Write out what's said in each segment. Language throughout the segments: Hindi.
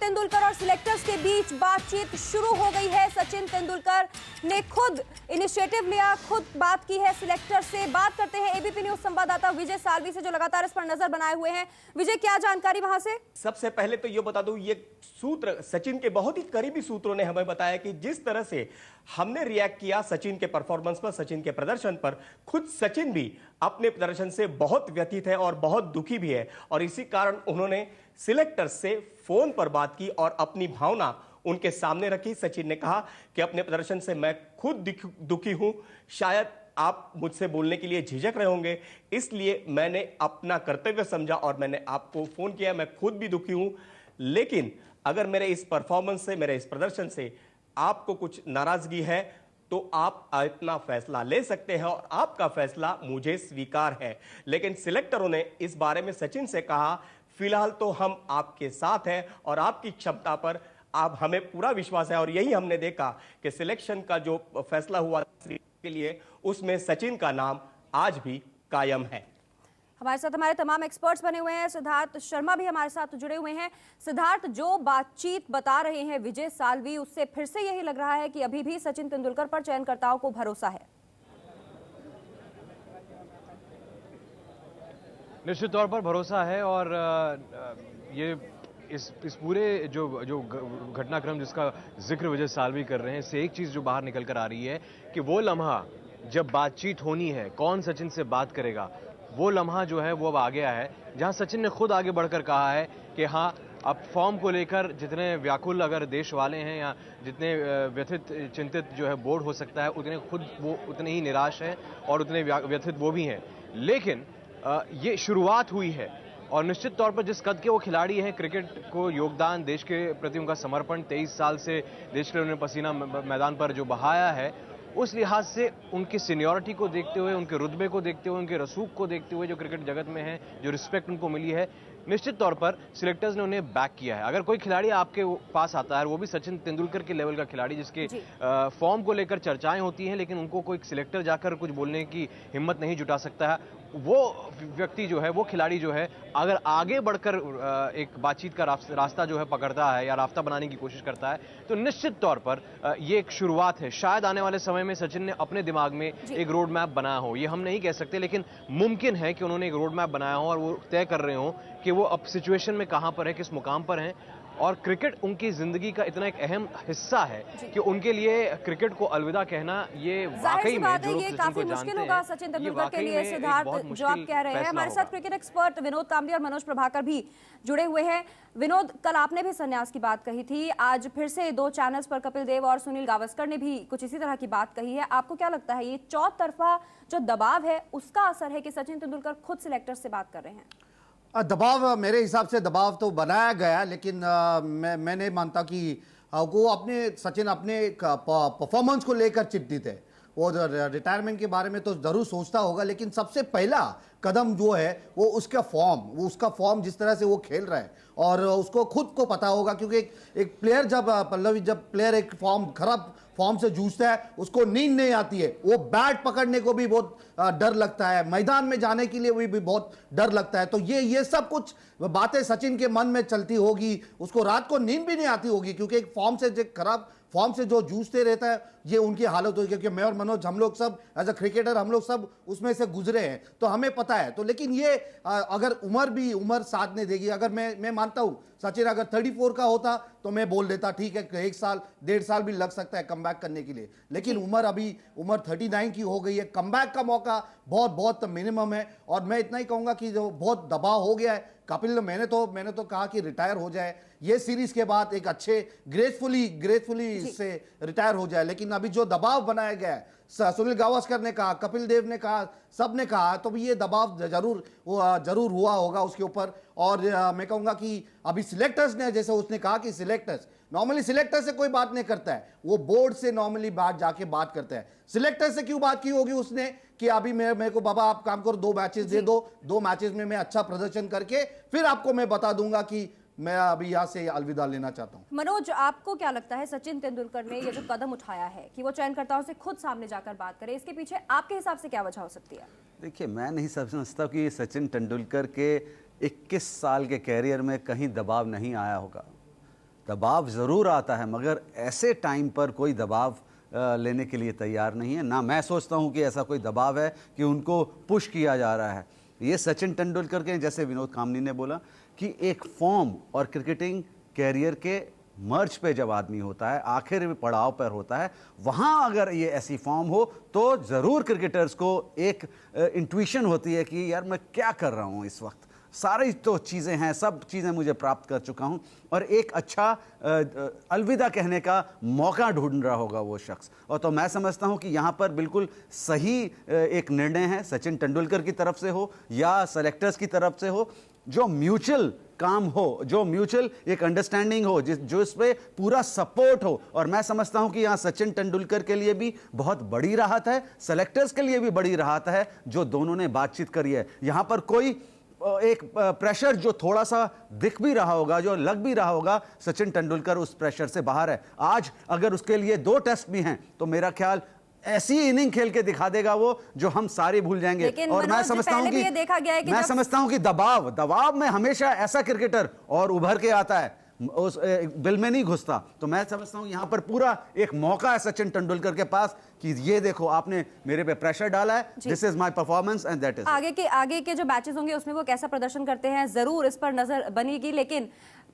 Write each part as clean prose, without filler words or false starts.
तेंदुलकर और सिलेक्टर्स के बीच बातचीत शुरू हो गई है। सचिन तेंदुलकर ने खुद इनिशिएटिव लिया, खुद बात की है सिलेक्टर से। बात करते हैं एबीपी न्यूज संवाददाता विजय सालवी से, जो लगातार इस पर नजर बनाए हुए हैं। विजय, क्या जानकारी वहां से? सबसे पहले तो ये बता दूं, ये सूत्र सचिन के बहुत ही करीबी सूत्रों ने हमें बताया कि जिस तरह से हमने रिएक्ट किया सचिन के परफॉर्मेंस पर, सचिन के प्रदर्शन पर, खुद सचिन भी अपने प्रदर्शन से बहुत व्यथित है और बहुत दुखी भी है। और इसी कारण उन्होंने सिलेक्टर से फोन पर बात की और अपनी भावना उनके सामने रखी। सचिन ने कहा कि अपने प्रदर्शन से मैं खुद दुखी हूं, शायद आप मुझसे बोलने के लिए झिझक रहे होंगे, इसलिए मैंने अपना कर्तव्य समझा और मैंने आपको फोन किया। मैं खुद भी दुखी हूं, लेकिन अगर मेरे इस परफॉर्मेंस से, मेरे इस प्रदर्शन से आपको कुछ नाराजगी है तो आप अपना फैसला ले सकते हैं और आपका फैसला मुझे स्वीकार है। लेकिन सिलेक्टरों ने इस बारे में सचिन से कहा, फिलहाल तो हम आपके साथ हैं और आपकी क्षमता पर आप हमें पूरा विश्वास है। और यही हमने देखा कि सिलेक्शन का जो फैसला हुआ के लिए, उसमें सचिन का नाम आज भी कायम है। हमारे साथ हमारे तमाम एक्सपर्ट्स बने हुए हैं। सिद्धार्थ शर्मा भी हमारे साथ जुड़े हुए हैं। सिद्धार्थ, जो बातचीत बता रहे हैं विजय सालवी, उससे फिर से यही लग रहा है कि अभी भी सचिन तेंदुलकर पर चयनकर्ताओं को भरोसा है। निश्चित तौर पर भरोसा है और ये इस पूरे जो घटनाक्रम जिसका जिक्र विजय सालवी कर रहे हैं, इससे एक चीज जो बाहर निकल कर आ रही है कि वो लम्हा जब बातचीत होनी है, कौन सचिन से बात करेगा, वो लम्हा जो है वो अब आ गया है, जहां सचिन ने खुद आगे बढ़कर कहा है कि हाँ, अब फॉर्म को लेकर जितने व्याकुल अगर देश वाले हैं या जितने व्यथित चिंतित जो है बोर्ड हो सकता है, उतने खुद वो उतने ही निराश हैं और उतने व्यथित वो भी हैं। लेकिन ये शुरुआत हुई है और निश्चित तौर पर जिस कद के वो खिलाड़ी हैं, क्रिकेट को योगदान, देश के प्रति उनका समर्पण, 23 साल से देश के लिए उन्होंने पसीना मैदान पर जो बहाया है, उस लिहाज से उनकी सीनियरिटी को देखते हुए, उनके रुतबे को देखते हुए, उनके रसूख को देखते हुए जो क्रिकेट जगत में है, जो रिस्पेक्ट उनको मिली है, निश्चित तौर पर सिलेक्टर्स ने उन्हें बैक किया है। अगर कोई खिलाड़ी आपके पास आता है, वो भी सचिन तेंदुलकर के लेवल का खिलाड़ी जिसके फॉर्म को लेकर चर्चाएं होती हैं, लेकिन उनको कोई सिलेक्टर जाकर कुछ बोलने की हिम्मत नहीं जुटा सकता है, वो व्यक्ति जो है, वो खिलाड़ी जो है, अगर आगे बढ़कर एक बातचीत का रास्ता जो है पकड़ता है या रास्ता बनाने की कोशिश करता है, तो निश्चित तौर पर ये एक शुरुआत है। शायद आने वाले समय में सचिन ने अपने दिमाग में एक रोड मैप बनाया हो, ये हम नहीं कह सकते, लेकिन मुमकिन है कि उन्होंने एक रोड मैप बनाया हो और वो तय कर रहे हो कि वो अब सिचुएशन में कहां पर है, किस मुकाम पर हैं। और क्रिकेट उनकी जिंदगी का इतना एक अहम हिस्सा है कि उनके लिए क्रिकेट को अलविदा कहना ये वाकई में जो ये काफी मुश्किल होगा सचिन तेंदुलकर के लिए। सिद्धार्थ, जो आप कह रहे हैं, हमारे साथ क्रिकेट एक्सपर्ट विनोद कांबली और मनोज प्रभाकर भी जुड़े हुए हैं। विनोद, कल आपने भी संन्यास की बात कही थी, आज फिर से 2 चैनल्स पर कपिल देव और सुनील गावस्कर ने भी कुछ इसी तरह की बात कही है। आपको क्या लगता है, ये चौतरफा जो दबाव है उसका असर है कि सचिन तेंदुलकर खुद सिलेक्टर से बात कर रहे हैं? दबाव, मेरे हिसाब से दबाव तो बनाया गया, लेकिन मैं नहीं मानता कि वो अपने सचिन अपने परफॉर्मेंस को लेकर चिंतित है। वो रिटायरमेंट के बारे में तो जरूर सोचता होगा, लेकिन सबसे पहला कदम जो है वो उसका फॉर्म जिस तरह से वो खेल रहा है, और उसको खुद को पता होगा, क्योंकि एक प्लेयर जब प्लेयर एक खराब फॉर्म से जूझता है, उसको नींद नहीं आती है, वो बैट पकड़ने को भी बहुत डर लगता है, मैदान में जाने के लिए भी बहुत डर लगता है। तो ये सब कुछ बातें सचिन के मन में चलती होगी, उसको रात को नींद भी नहीं आती होगी, क्योंकि एक खराब फॉर्म से जो जूझते रहता है, ये उनकी हालत होगी। क्योंकि मैं और मनोज, हम लोग सब एज अ क्रिकेटर, हम लोग सब उसमें से गुजरे हैं, तो हमें पता है। तो लेकिन ये अगर उम्र साथ नहीं देगी, अगर मैं मानता हूं सचिन अगर 34 का होता तो मैं बोल देता ठीक है, 1 साल 1.5 साल भी लग सकता है कमबैक करने के लिए, लेकिन उम्र 39 की हो गई है, कमबैक का मौका बहुत मिनिमम है। और मैं इतना ही कहूंगा कि जो बहुत दबाव हो गया है कपिल, मैंने तो कहा कि रिटायर हो जाए, ये सीरीज के बाद एक अच्छे ग्रेसफुली से रिटायर हो जाए। लेकिन अभी जो दबाव बनाया गया है, सुनील गावस्कर ने कहा, कपिल देव ने कहा, सब ने कहा, तो ये दबाव जरूर हुआ होगा उसके ऊपर। और मैं कहूंगा कि अभी सिलेक्टर्स ने, जैसे उसने कहा कि नॉर्मली सिलेक्टर से कोई बात नहीं करता है, वो बोर्ड से नॉर्मली जाके बात करता है। सिलेक्टर से क्यों बात की होगी उसने कि अभी मेरे को बाबा आप काम करो, 2 मैचेस दे दो, 2 मैचेस में मैं अच्छा प्रदर्शन करके फिर आपको मैं बता दूंगा कि मैं अभी यहाँ से अलविदा लेना चाहता हूँ। मनोज, आपको क्या लगता है, सचिन तेंदुलकर ने ये जो कदम उठाया है कि वो चयनकर्ताओं से खुद सामने जाकर बात करे, इसके पीछे आपके हिसाब से क्या वजह हो सकती है? देखिए, मैं नहीं समझता कि सचिन तेंदुलकर के 21 साल के कैरियर में कहीं दबाव नहीं आया होगा। दबाव ज़रूर आता है, मगर ऐसे टाइम पर कोई दबाव लेने के लिए तैयार नहीं है। ना मैं सोचता हूं कि ऐसा कोई दबाव है कि उनको पुश किया जा रहा है। ये सचिन तेंदुलकर के, जैसे विनोद कामनी ने बोला कि एक फॉर्म और क्रिकेटिंग कैरियर के मर्ज पे जब आदमी होता है, आखिर पड़ाव पर होता है, वहां अगर ये ऐसी फॉर्म हो तो ज़रूर क्रिकेटर्स को एक इंट्यूशन होती है कि यार मैं क्या कर रहा हूं इस वक्त, सारी तो चीज़ें हैं, सब चीज़ें मुझे प्राप्त कर चुका हूं, और एक अच्छा अलविदा कहने का मौका ढूंढ रहा होगा वो शख्स। और तो मैं समझता हूं कि यहाँ पर बिल्कुल सही एक निर्णय है, सचिन तेंदुलकर की तरफ से हो या सेलेक्टर्स की तरफ से हो, जो म्यूचुअल काम हो, जो म्यूचुअल एक अंडरस्टैंडिंग हो, जो इस पे पूरा सपोर्ट हो। और मैं समझता हूं कि यहाँ सचिन तेंदुलकर के लिए भी बहुत बड़ी राहत है, सेलेक्टर्स के लिए भी बड़ी राहत है जो दोनों ने बातचीत करी है। यहाँ पर कोई एक प्रेशर जो थोड़ा सा दिख भी रहा होगा, जो लग भी रहा होगा, सचिन तेंदुलकर उस प्रेशर से बाहर है। आज अगर उसके लिए 2 टेस्ट भी हैं तो मेरा ख्याल ऐसी इनिंग खेल के दिखा देगा वो जो हम सारे भूल जाएंगे। और मैं समझता हूं कि दबाव में हमेशा ऐसा क्रिकेटर और उभर के आता है, उस बिल में नहीं घुसता। तो मैं समझता हूं यहां पर पूरा एक मौका है सचिन तेंदुलकर के पास कि ये देखो आपने मेरे पे प्रेशर डाला है, this is my performance and that is. आगे के जो मैचेस होंगे उसमें वो कैसा प्रदर्शन करते हैं जरूर इस पर नजर बनेगी। लेकिन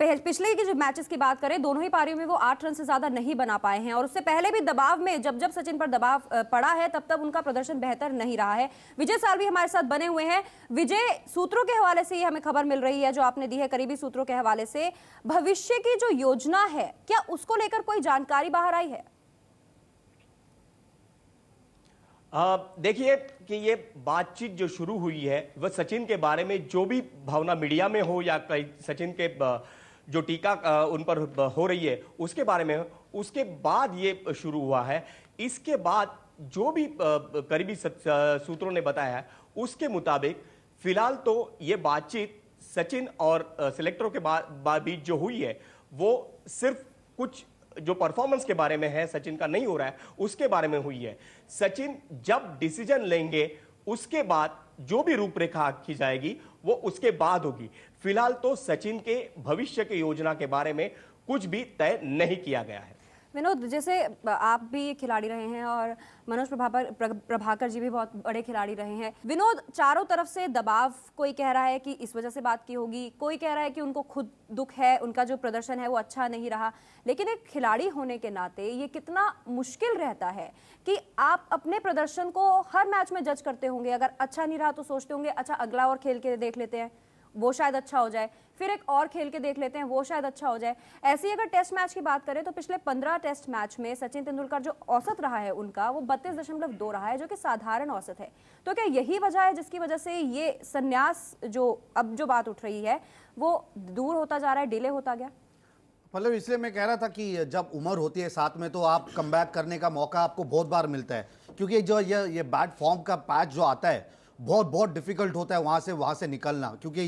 पिछले के जो मैचेस की बात करें, दोनों ही पारियों में वो 8 रन से ज्यादा नहीं बना पाए हैं, और उससे पहले भी दबाव में जब सचिन पर दबाव पड़ा है तब उनका प्रदर्शन बेहतर नहीं रहा है। विजय साल्वी हमारे साथ बने हुए हैं। विजय, सूत्रों के हवाले से ये हमें खबर मिल रही है जो आपने दी है, करीबी सूत्रों के हवाले से, भविष्य की जो योजना है क्या उसको लेकर कोई जानकारी बाहर आई है? देखिए कि ये बातचीत जो शुरू हुई है वह सचिन के बारे में जो भी भावना मीडिया में हो या कई सचिन के जो टीका उन पर हो रही है उसके बारे में, उसके बाद ये शुरू हुआ है। इसके बाद जो भी करीबी सूत्रों ने बताया है उसके मुताबिक फिलहाल तो ये बातचीत सचिन और सिलेक्टरों के बीच जो हुई है वो सिर्फ कुछ जो परफॉर्मेंस के बारे में है, सचिन का नहीं हो रहा है उसके बारे में हुई है। सचिन जब डिसीजन लेंगे उसके बाद जो भी रूपरेखा की जाएगी वो उसके बाद होगी। फिलहाल तो सचिन के भविष्य की योजना के बारे में कुछ भी तय नहीं किया गया है। विनोद, जैसे आप भी खिलाड़ी रहे हैं और मनोज प्रभाकर जी भी बहुत बड़े खिलाड़ी रहे हैं। विनोद, चारों तरफ से दबाव, कोई कह रहा है कि इस वजह से बात की होगी, कोई कह रहा है कि उनको खुद दुख है, उनका जो प्रदर्शन है वो अच्छा नहीं रहा। लेकिन एक खिलाड़ी होने के नाते ये कितना मुश्किल रहता है कि आप अपने प्रदर्शन को हर मैच में जज करते होंगे। अगर अच्छा नहीं रहा तो सोचते होंगे अच्छा अगला और खेल के देख लेते हैं, वो शायद अच्छा हो जाए, फिर एक और खेल के देख लेते हैं, वो शायद अच्छा हो जाए। ऐसे ही अगर टेस्ट मैच की बात करें तो पिछले 15 टेस्ट मैच में सचिन तेंदुलकर जो औसत रहा है उनका वो 32.2 रहा है, जो कि साधारण औसत है। तो क्या यही वजह है जिसकी वजह से ये संन्यास जो अब जो बात उठ रही है वो दूर होता जा रहा है, डिले होता गया? मतलब इसलिए मैं कह रहा था कि जब उम्र होती है साथ में तो आप कमबैक करने का मौका आपको बहुत बार मिलता है, क्योंकि जो ये बैड फॉर्म का पैच जो आता है बहुत डिफिकल्ट होता है वहाँ से निकलना। क्योंकि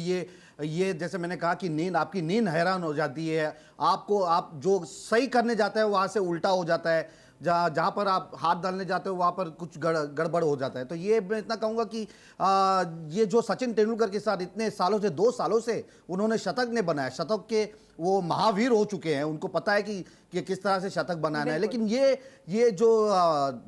ये जैसे मैंने कहा कि आपकी नींद हैरान हो जाती है, आप जो सही करने जाता है वहाँ से उल्टा हो जाता है, जहाँ पर आप हाथ डालने जाते हो वहाँ पर कुछ गड़बड़ हो जाता है। तो ये मैं इतना कहूँगा कि ये जो सचिन तेंदुलकर के साथ इतने सालों से 2 सालों से उन्होंने शतक ने बनाया, शतक के वो महावीर हो चुके हैं, उनको पता है कि किस तरह से शतक बनाना है। लेकिन ये जो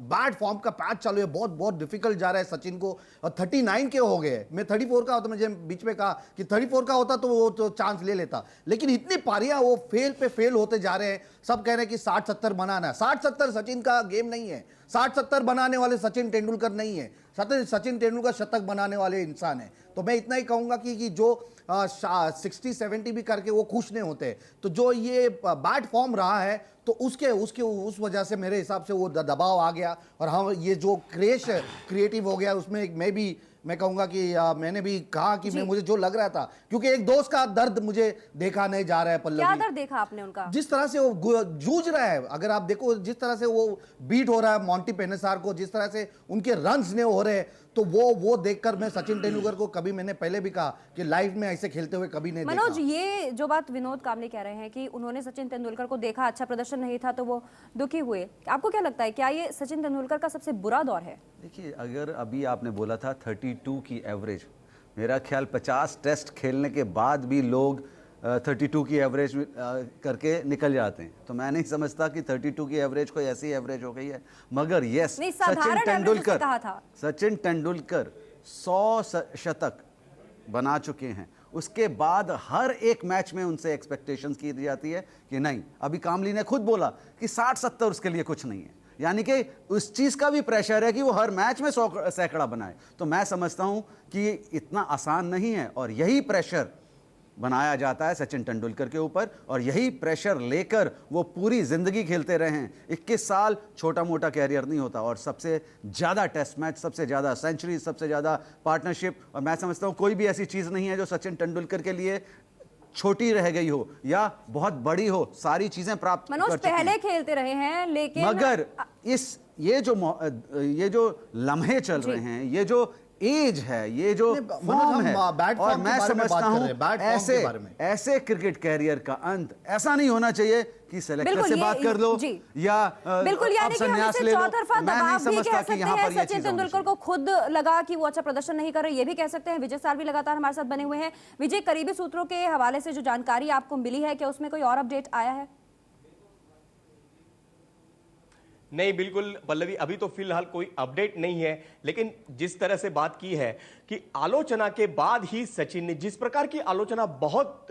बैड फॉर्म का पैच चालू है बहुत डिफिकल्ट जा रहा है सचिन को। 39 के हो गए, मैं 34 का होता, मुझे बीच में कहा कि 34 का होता तो वो तो चांस ले लेता, लेकिन इतनी पारियां वो फेल पे फेल होते जा रहे हैं। सब कह रहे हैं कि 60-70 बनाना है। 60-70 सचिन का गेम नहीं है, 60-70 बनाने वाले सचिन तेंदुलकर नहीं है। सचिन तेंदुलकर शतक बनाने वाले इंसान है। तो मैं इतना ही कहूंगा कि जो 60-70 भी करके वो खुश नहीं होते। तो जो ये बैड फॉर्म रहा है तो उस वजह से मेरे हिसाब से वो दबाव आ गया, और हम ये जो क्रिएटिव हो गया उसमें मैं कहूंगा कि मैंने भी कहा कि मुझे जो लग रहा था, क्योंकि एक दोस्त का दर्द मुझे देखा नहीं जा रहा है। पल्लवी, क्या दर्द देखा आपने उनका? जिस तरह से वो जूझ रहा है, अगर आप देखो जिस तरह से वो बीट हो रहा है मॉन्टी पेनेसार को, जिस तरह से उनके रन्स ने हो रहे हैं, तो वो देखकर मैं सचिन तेंदुलकर को कभी, मैंने पहले भी कहा कि लाइफ में ऐसे खेलते हुए कभी नहीं देखा। मनोज, ये जो बात विनोद कामले कह रहे हैं कि उन्होंने सचिन तेंदुलकर को देखा, अच्छा प्रदर्शन नहीं था तो वो दुखी हुए, आपको क्या लगता है क्या ये सचिन तेंदुलकर का सबसे बुरा दौर है? देखिए, अगर अभी आपने बोला था 32 की एवरेज, मेरा ख्याल 50 टेस्ट खेलने के बाद भी लोग 32 की एवरेज करके निकल जाते हैं। तो मैं नहीं समझता कि 32 की एवरेज कोई ऐसी एवरेज हो गई है, मगर यस, नहीं, साधारण average उसने कहा था। सचिन तेंदुलकर 100 शतक बना चुके हैं, उसके बाद हर एक मैच में उनसे एक्सपेक्टेशंस की जाती है कि नहीं, अभी कामली ने खुद बोला कि 60-70 उसके लिए कुछ नहीं है, यानी कि उस चीज का भी प्रेशर है कि वो हर मैच में 100 सैकड़ा बनाए। तो मैं समझता हूं कि इतना आसान नहीं है, और यही प्रेशर बनाया जाता है सचिन तेंदुलकर के ऊपर, और यही प्रेशर लेकर वो पूरी जिंदगी खेलते रहे हैं। 21 साल छोटा मोटा कैरियर नहीं होता, और सबसे ज्यादा टेस्ट मैच, सबसे ज्यादा सेंचुरी, सबसे ज्यादा पार्टनरशिप, और मैं समझता हूं कोई भी ऐसी चीज नहीं है जो सचिन तेंदुलकर के लिए छोटी रह गई हो या बहुत बड़ी हो, सारी चीजें प्राप्त मनोज कर चुके पहले हैं। खेलते रहे हैं, लेकिन मगर ये जो लम्हे चल रहे हैं, ये जो एज है, ये जो फॉर्म है, और मैं समझता हूं ऐसे क्रिकेट कैरियर का अंत ऐसा नहीं होना चाहिए कि सेलेक्टर से बात कर लो या बिल्कुल, यानी कि हम इसे चौतरफा दबाव भी कह सकते हैं। सचिन तेंदुलकर को खुद लगा कि वो अच्छा प्रदर्शन नहीं कर रहे, ये भी कह सकते हैं। विजय साल भी लगातार हमारे साथ बने हुए हैं। विजय, करीबी सूत्रों के हवाले से जो जानकारी आपको मिली है, क्या उसमें कोई और अपडेट आया है? नहीं, बिल्कुल पल्लवी, अभी तो फिलहाल कोई अपडेट नहीं है, लेकिन जिस तरह से बात की है कि आलोचना के बाद ही सचिन ने, जिस प्रकार की आलोचना बहुत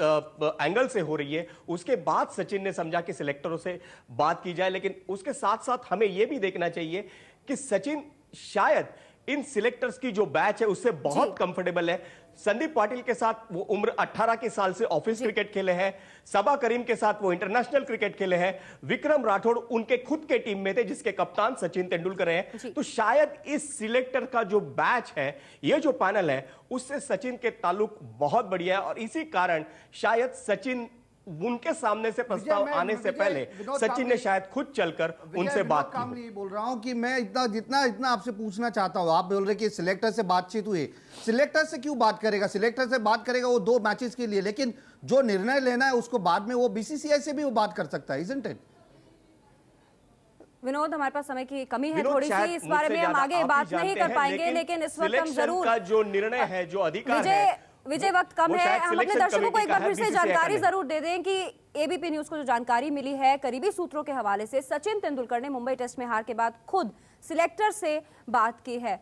एंगल से हो रही है, उसके बाद सचिन ने समझा कि सिलेक्टरों से बात की जाए। लेकिन उसके साथ साथ हमें यह भी देखना चाहिए कि सचिन शायद इन सिलेक्टर्स की जो बैच है उससे बहुत कंफर्टेबल है। संदीप पाटिल के साथ वो उम्र 18 के साल से ऑफिस क्रिकेट खेले हैं, सबा करीम के साथ वो इंटरनेशनल क्रिकेट खेले हैं, विक्रम राठौड़ उनके खुद के टीम में थे जिसके कप्तान सचिन तेंदुलकर हैं। तो शायद इस सिलेक्टर का जो बैच है, ये जो पैनल है, उससे सचिन के ताल्लुक बहुत बढ़िया है, और इसी कारण शायद सचिन, उनके सामने से प्रस्ताव आने से पहले सचिन ने शायद खुद चलकर उनसे बात की। नहीं बोल रहा हूं कि मैं जितना आपसे पूछना चाहता हूं, आप बोल रहे कि सिलेक्टर से बातचीत हुई, सिलेक्टर से क्यों बात करेगा? सिलेक्टर से बात करेगा वो 2 मैचेस के लिए, लेकिन जो निर्णय लेना है उसको बाद में वो बीसीसीआई से भी वो बात कर सकता है, इजंट इट? विनोद, हमारे पास समय की कमी है थोड़ी सी, इस बारे में हम आगे बात नहीं कर पाएंगे, लेकिन इस वक्त हम जरूर का जो निर्णय है, जो अधिकार है, विजय वक्त कम है, हम अपने दर्शकों को एक बार फिर से जानकारी जरूर दे दें कि एबीपी न्यूज को जो जानकारी मिली है करीबी सूत्रों के हवाले से, सचिन तेंदुलकर ने मुंबई टेस्ट में हार के बाद खुद सिलेक्टर से बात की है।